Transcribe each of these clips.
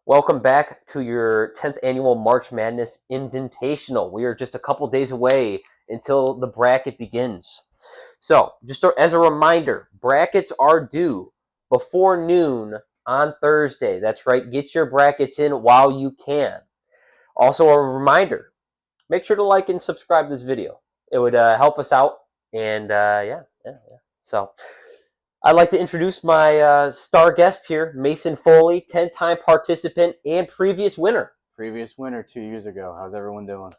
Welcome back to your 10th annual March Madness Invitational. We are just a couple days away until the bracket begins. So, just as a reminder, brackets are due before noon on Thursday. That's right, get your brackets in while you can. Also, a reminder, make sure to like and subscribe to this video. It would help us out. And yeah. So, I'd like to introduce my star guest here, Mason Foley, 10-time participant and previous winner. Previous winner 2 years ago. How's everyone doing?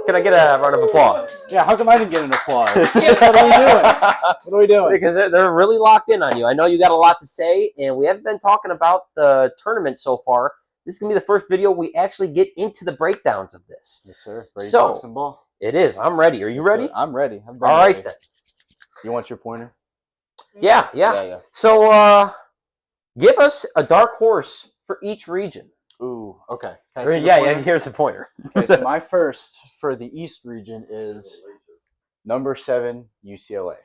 Can I get a round of applause? Yeah, how come I didn't get an applause? What are we doing? What are we doing? Because they're really locked in on you. I know you got a lot to say, and we haven't been talking about the tournament so far. This is going to be the first video we actually get into the breakdowns of this. Yes, sir. Ready to talk some ball? It is. I'm ready. Are you ready? I'm ready. All right, then. You want your pointer? Yeah. So, give us a dark horse for each region. Ooh, okay. Yeah, here's the pointer. Okay, so my first for the East region is number 7, UCLA.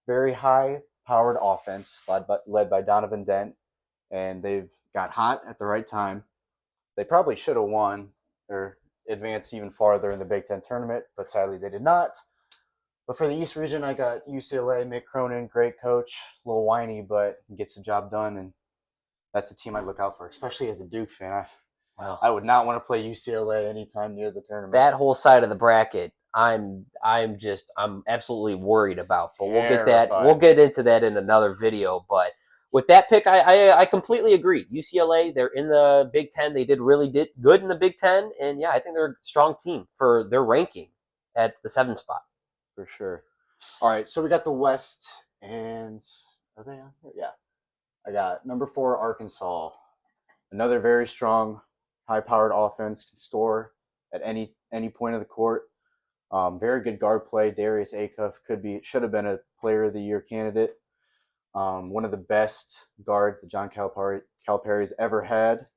Very high-powered offense led by Donovan Dent, and they've got hot at the right time. They probably should have won or advanced even farther in the Big Ten tournament, but sadly they did not. But for the East region, I got UCLA, Mick Cronin, great coach, a little whiny, but gets the job done, and that's the team I look out for, especially as a Duke fan. I would not want to play UCLA anytime near the tournament. That whole side of the bracket, I'm absolutely worried about. But we'll get into that in another video. But with that pick, I completely agree. UCLA, they're in the Big Ten. They did good in the Big Ten, and yeah, I think they're a strong team for their ranking at the 7th spot. For sure. All right, so we got the West, and are they on here? Yeah. I got number 4, Arkansas. Another very strong, high-powered offense, can score at any point of the court. Very good guard play. Darius Acuff should have been a Player of the Year candidate. One of the best guards that John Calipari's ever had.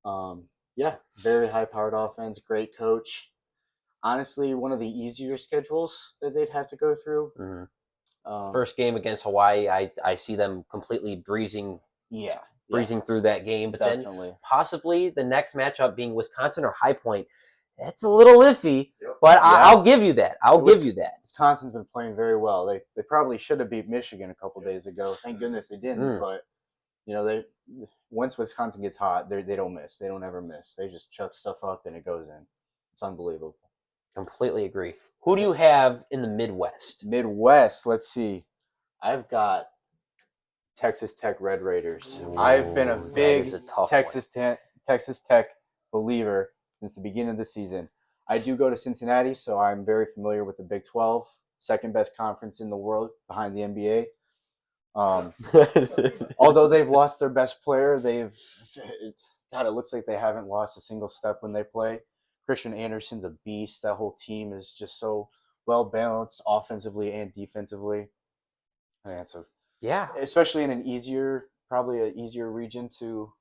Very high-powered offense, great coach. Honestly, one of the easier schedules that they'd have to go through. First game against Hawaii, I see them completely breezing through that game. But definitely. Then possibly the next matchup being Wisconsin or High Point. That's a little iffy, but I'll give you that. Give you that. Wisconsin's been playing very well. They probably should have beat Michigan a couple days ago. Thank goodness they didn't. But once Wisconsin gets hot, they don't miss. They don't ever miss. They just chuck stuff up and it goes in. It's unbelievable. Completely agree. Who do you have in the Midwest? Let's see. I've got Texas Tech Red Raiders. I've been a big Texas Tech believer since the beginning of the season. I do go to Cincinnati, so I'm very familiar with the Big 12, second best conference in the world behind the NBA. Although they've lost their best player, it looks like they haven't lost a single step when they play. Christian Anderson's a beast. That whole team is just so well balanced offensively and defensively. Especially in probably an easier region to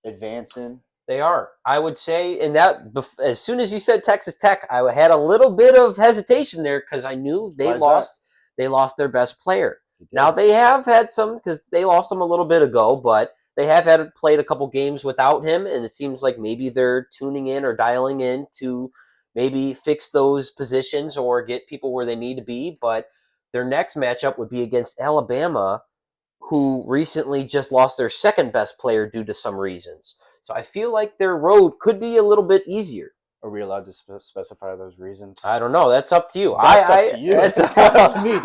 advance in. They are. I would say, as soon as you said Texas Tech, I had a little bit of hesitation there because I knew they lost their best player. Now they have had some because they lost him a little bit ago, but they have played a couple games without him, and it seems like maybe they're tuning in or dialing in to maybe fix those positions or get people where they need to be. But their next matchup would be against Alabama, who recently just lost their second best player due to some reasons. So I feel like their road could be a little bit easier. Are we allowed to specify those reasons? I don't know. That's up to you. That's up to you. It's up to me.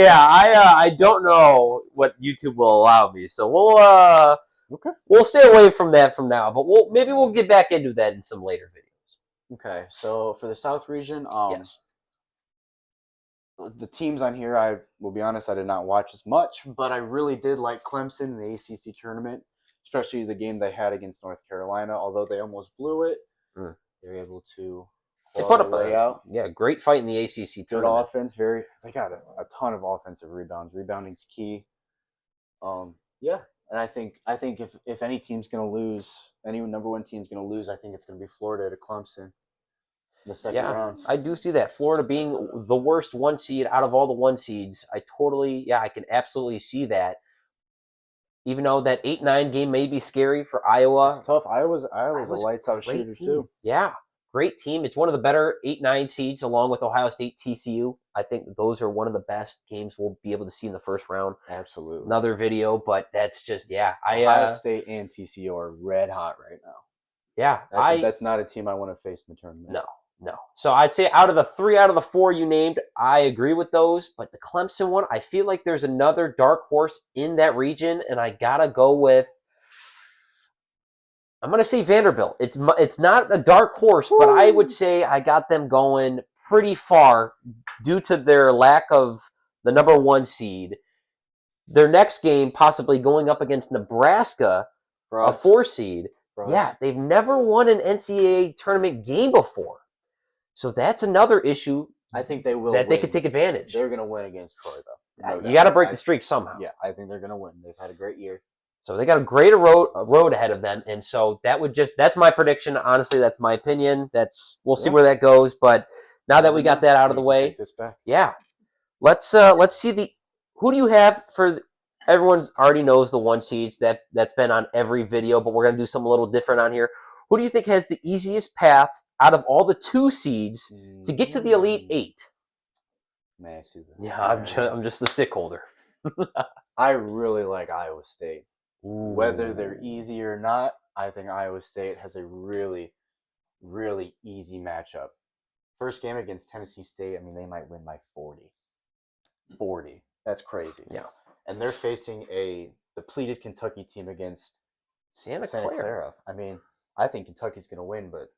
I don't know what YouTube will allow me, so we'll stay away from that from now. But maybe we'll get back into that in some later videos. Okay. So for the South region, yes. The teams on here, I will be honest, I did not watch as much, but I really did like Clemson in the ACC tournament, especially the game they had against North Carolina. Although they almost blew it, they were able to put up a great fight in the ACC tournament. Good offense, they got a ton of offensive rebounds. Rebounding's key. And I think if any team's going to lose, any number 1 team's going to lose, I think it's going to be Florida to Clemson. The second round. I do see that. Florida being the worst 1 seed out of all the 1 seeds. I can absolutely see that. Even though that 8-9 game may be scary for Iowa. It's tough. Iowa's a lights-out great shooter, team. too. Yeah, great team. It's one of the better 8-9 seeds along with Ohio State, TCU. I think those are one of the best games we'll be able to see in the first round. Absolutely. Another video, but that's just, yeah. Ohio State and TCU are red hot right now. Yeah. That's not a team I want to face in the tournament. No. So I'd say out of the 3 out of the 4 you named, I agree with those. But the Clemson one, I feel like there's another dark horse in that region, and I got to go with, I'm going to say Vanderbilt. It's not a dark horse, but I would say I got them going pretty far due to their lack of the number 1 seed. Their next game possibly going up against Nebraska, a 4 seed. Yeah, they've never won an NCAA tournament game before. So that's another issue. I think they will. They could take advantage. They're going to win against Troy, though. You got to break the streak somehow. Yeah, I think they're going to win. They've had a great year. So they got a great road ahead of them, and so that's my prediction. Honestly, that's my opinion. We'll see where that goes. But now that we got that out of the way, take this back. Yeah, let's see who do you have for. Everyone already knows the 1 seeds that's been on every video, but we're gonna do something a little different on here. Who do you think has the easiest path out of all the 2 seeds to get to the Elite 8? May I see that? Yeah, I'm just the stick holder. I really like Iowa State. Ooh. Whether they're easy or not, I think Iowa State has a really, really easy matchup. First game against Tennessee State, I mean, they might win by 40. 40. That's crazy. Yeah. And they're facing a depleted Kentucky team against Santa Clara. I mean, I think Kentucky's going to win, but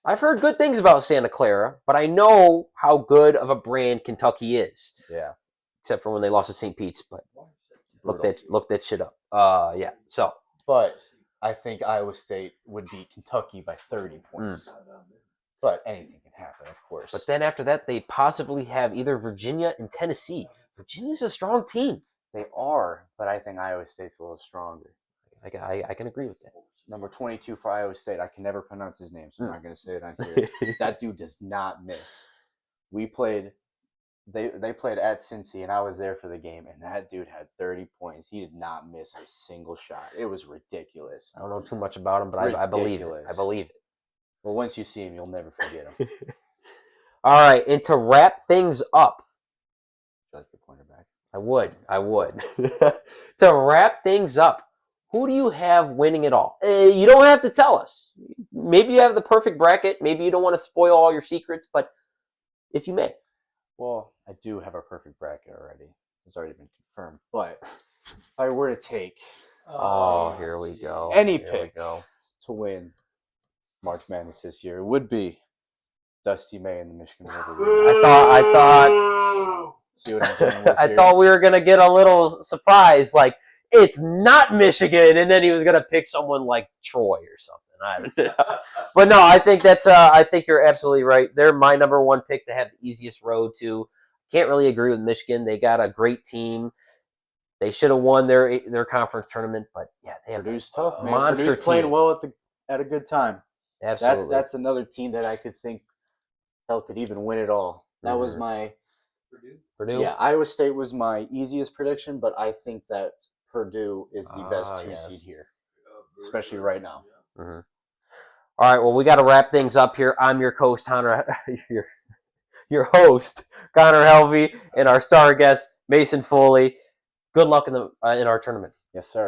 I've heard good things about Santa Clara, but I know how good of a brand Kentucky is. Yeah. Except for when they lost to St. Pete's, but look that shit up. Yeah. So, but I think Iowa State would beat Kentucky by 30 points. But anything can happen, of course. But then after that, they possibly have either Virginia and Tennessee. Virginia's a strong team. They are, but I think Iowa State's a little stronger. I can agree with that. Number 22 for Iowa State. I can never pronounce his name, so I'm not going to say it on here. That dude does not miss. They played at Cincy, and I was there for the game, and that dude had 30 points. He did not miss a single shot. It was ridiculous. I don't know too much about him, but I believe it. I believe it. Well, once you see him, you'll never forget him. All right, and to wrap things up, Would you like your pointer back? I would. To wrap things up, who do you have winning it all? You don't have to tell us. Maybe you have the perfect bracket. Maybe you don't want to spoil all your secrets, but if you may. Well, I do have a perfect bracket already. It's already been confirmed. But if I were to take here we go. Any pick to win March Madness this year, it would be Dusty May and the Michigan River. I thought See what I'm doing with I here? thought we were gonna get a little surprise, like it's not Michigan, and then he was gonna pick someone like Troy or something. But no, I think I think you're absolutely right. They're my number 1 pick to have the easiest road to. Can't really agree with Michigan. They got a great team. They should have won their conference tournament, but yeah, they have Purdue's tough, man. monster Purdue's playing team. well at a good time. Absolutely. That's another team that I could think could even win it all. That was my Purdue. Yeah, Iowa State was my easiest prediction, but I think that Purdue is the best 2 seed here, especially right now. Mm-hmm. All right, well, we got to wrap things up here. I'm your host, Connor, your host, Connor Helvey, and our star guest, Mason Foley. Good luck in our tournament. Yes, sir.